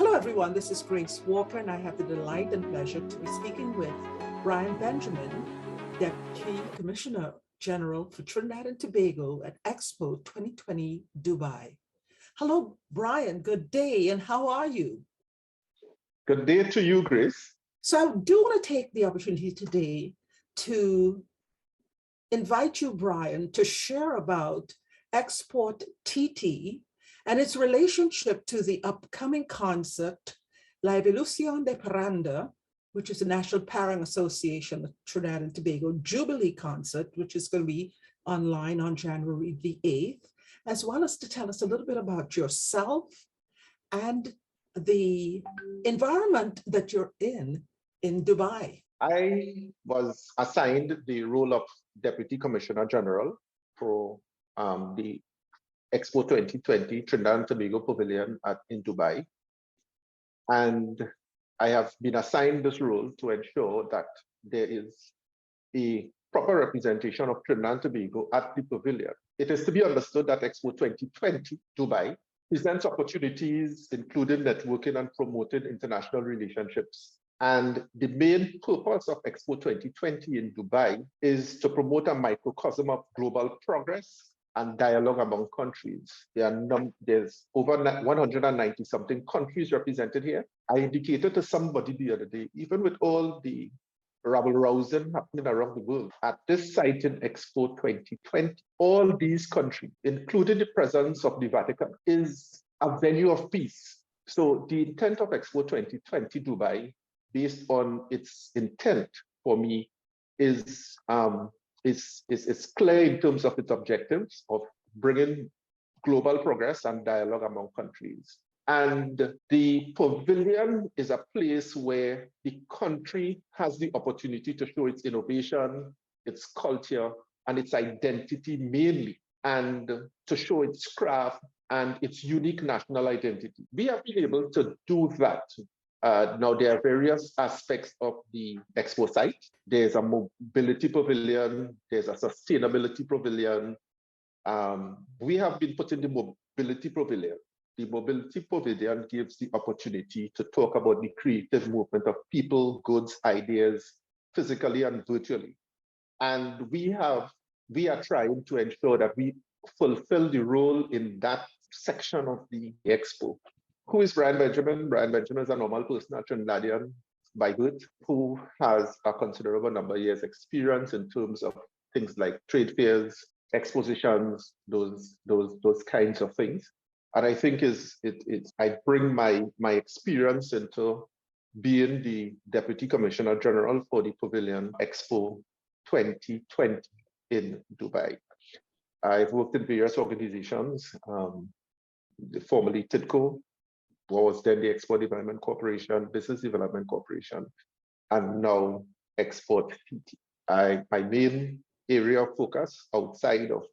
Hello, everyone. This is Grace Walker, and I have the delight and pleasure to be speaking with Brian Benjamin, Deputy Commissioner General for Trinidad and Tobago at Expo 2020 Dubai. Hello, Brian. Good day, and how are you? Good day to you, Grace. So I do want to take the opportunity today to invite you, Brian, to share about ExporTT and its relationship to the upcoming concert, La Evolución de Parranda, which is the National Parang Association of Trinidad and Tobago Jubilee Concert, which is going to be online on January the 8th, as well as to tell us a little bit about yourself and the environment that you're in Dubai. I was assigned the role of Deputy Commissioner General for the Expo 2020 Trinidad and Tobago Pavilion in Dubai. And I have been assigned this role to ensure that there is a proper representation of Trinidad and Tobago at the pavilion. It is to be understood that Expo 2020 Dubai presents opportunities, including networking and promoting international relationships. And the main purpose of Expo 2020 in Dubai is to promote a microcosm of global progress and dialogue among countries. There's over 190 something countries represented here. I indicated to somebody the other day, even with all the rabble-rousing happening around the world, at this site in Expo 2020, all these countries, including the presence of the Vatican, is a venue of peace. So the intent of Expo 2020 Dubai, based on its intent for me, is clear in terms of its objectives of bringing global progress and dialogue among countries. And the pavilion is a place where the country has the opportunity to show its innovation, its culture, and its identity mainly, and to show its craft and its unique national identity. We have been able to do that. Now, there are various aspects of the Expo site. There's a mobility pavilion, there's a sustainability pavilion. We have been putting the mobility pavilion. The mobility pavilion gives the opportunity to talk about the creative movement of people, goods, ideas, physically and virtually. And we are trying to ensure that we fulfill the role in that section of the Expo. Who is Brian Benjamin? Brian Benjamin is a normal person, a Trinidadian by birth, who has a considerable number of years experience in terms of things like trade fairs, expositions, those kinds of things. And I think I bring my experience into being the Deputy Commissioner General for the Pavilion Expo 2020 in Dubai. I've worked in various organizations, formerly TIDCO, was then the Export Development Corporation, Business Development Corporation, and now ExporTT. My main area of focus outside of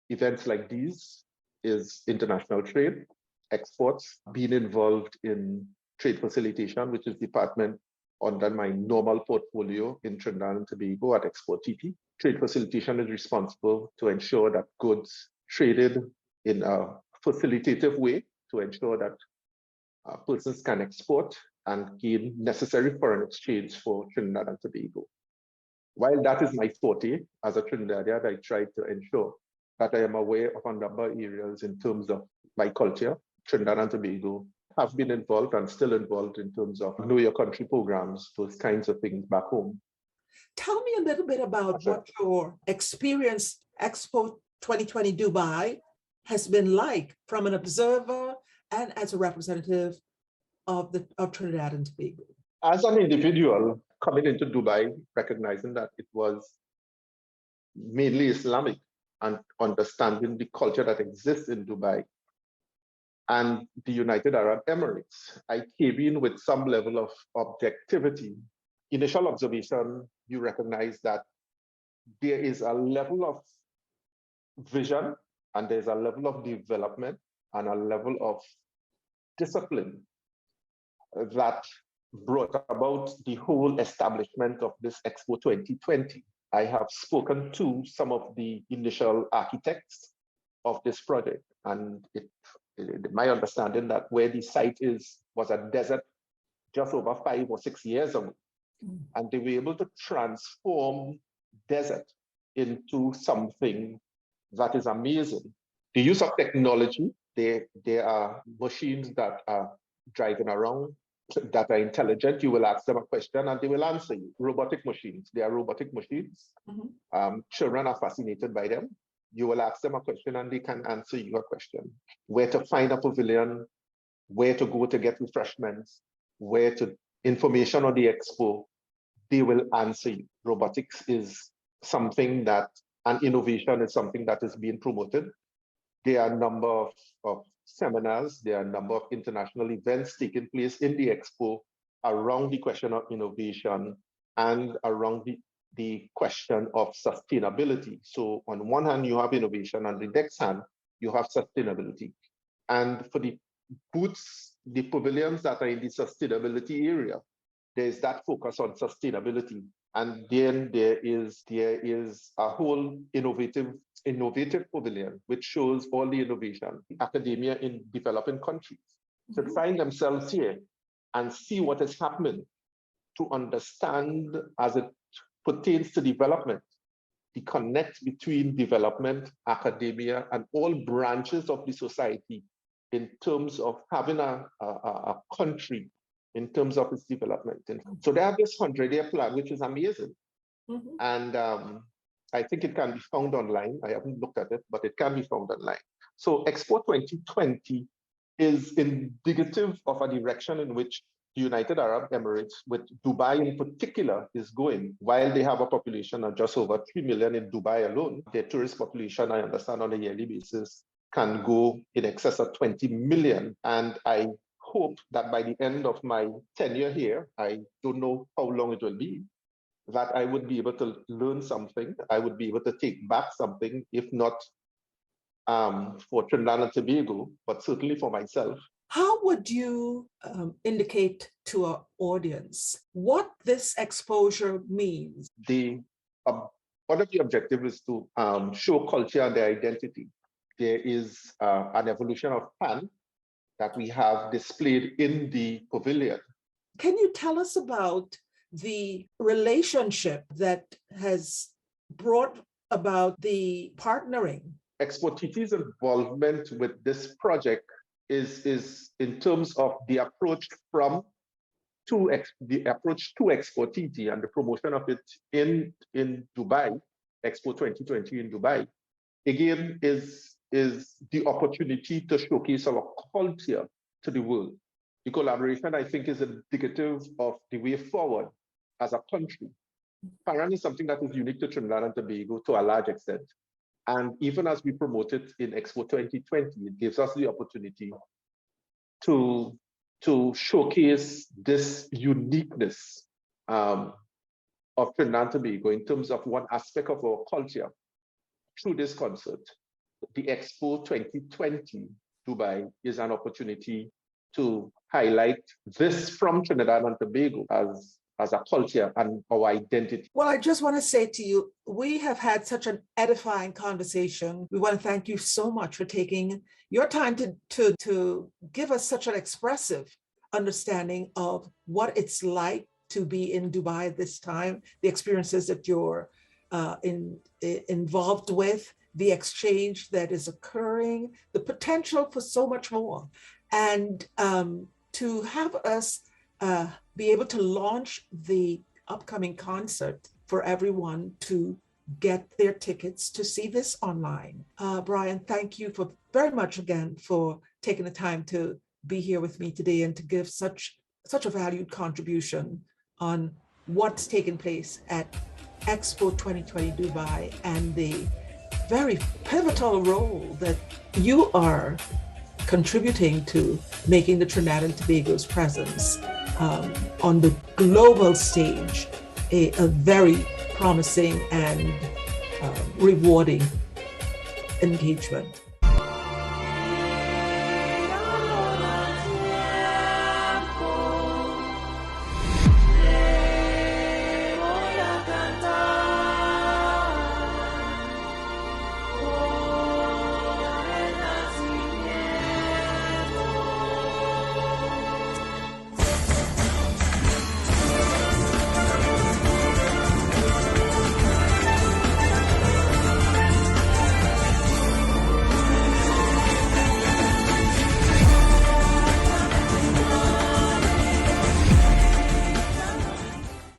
events like these is international trade, exports, being involved in trade facilitation, which is department under my normal portfolio in Trinidad and Tobago at ExporTT. Trade facilitation is responsible to ensure that goods traded in a facilitative way to ensure that persons can export and gain necessary foreign exchange for Trinidad and Tobago. While that is my forte as a Trinidadian, I try to ensure that I am aware of a number of areas in terms of my culture. Trinidad and Tobago have been involved and still involved in terms of Know Your Country programs, those kinds of things back home. Tell me a little bit about what your experience Expo 2020 Dubai has been like from an observer and as a representative of Trinidad and Tobago. As an individual coming into Dubai, recognizing that it was mainly Islamic and understanding the culture that exists in Dubai and the United Arab Emirates, I came in with some level of objectivity. Initial observation, you recognize that there is a level of vision and there's a level of development and a level of discipline that brought about the whole establishment of this Expo 2020. I have spoken to some of the initial architects of this project, and my understanding that where the site is was a desert just over 5 or 6 years ago. And they were able to transform desert into something that is amazing. The use of technology, there are machines that are driving around that are intelligent. You will ask them a question and they will answer you. Robotic machines, they are robotic machines. Children are fascinated by them. You will ask them a question and they can answer you a question. Where to find a pavilion, where to go to get refreshments, where to information on the expo, they will answer you. Robotics is something that, and innovation is something that is being promoted. There are a number of seminars, there are a number of international events taking place in the expo around the question of innovation and around the question of sustainability. So on one hand, you have innovation, and the next hand, you have sustainability. And for the booths, the pavilions that are in the sustainability area, there's that focus on sustainability. And then there is a whole innovative pavilion, which shows all the innovation, academia in developing countries. To find themselves here and see what is happening, to understand as it pertains to development, the connect between development, academia, and all branches of the society in terms of having a country, in terms of its development. And so they have this 100-year plan, which is amazing. And I think it can be found online. I haven't looked at it, but it can be found online. So Expo 2020 is indicative of a direction in which the United Arab Emirates, with Dubai in particular, is going. While they have a population of just over 3 million in Dubai alone, their tourist population, I understand, on a yearly basis, can go in excess of 20 million. And I hope that by the end of my tenure here, I don't know how long it will be, that I would be able to learn something. I would be able to take back something, if not for Trinidad and Tobago, but certainly for myself. How would you indicate to our audience what this exposure means? One of the objectives is to show culture and their identity. There is an evolution of pan that we have displayed in the pavilion. Can you tell us about the relationship that has brought about the partnering? ExporTT's involvement with this project is in terms of the approach to ExporTT and the promotion of it in Dubai, Expo 2020 in Dubai, again, is the opportunity to showcase our culture to the world. The collaboration, I think, is indicative of the way forward as a country. Paran is something that is unique to Trinidad and Tobago to a large extent. And even as we promote it in Expo 2020, it gives us the opportunity to showcase this uniqueness of Trinidad and Tobago in terms of one aspect of our culture through this concert. The Expo 2020 Dubai is an opportunity to highlight this from Trinidad and Tobago as a culture and our identity. Well, I just want to say to you, we have had such an edifying conversation. We want to thank you so much for taking your time to give us such an expressive understanding of what it's like to be in Dubai at this time, the experiences that you're involved with, the exchange that is occurring, the potential for so much more. And to have us be able to launch the upcoming concert for everyone to get their tickets to see this online. Brian, thank you very much again for taking the time to be here with me today and to give such a valued contribution on what's taking place at Expo 2020 Dubai and the very pivotal role that you are contributing to making the Trinidad and Tobago's presence on the global stage a very promising and rewarding engagement.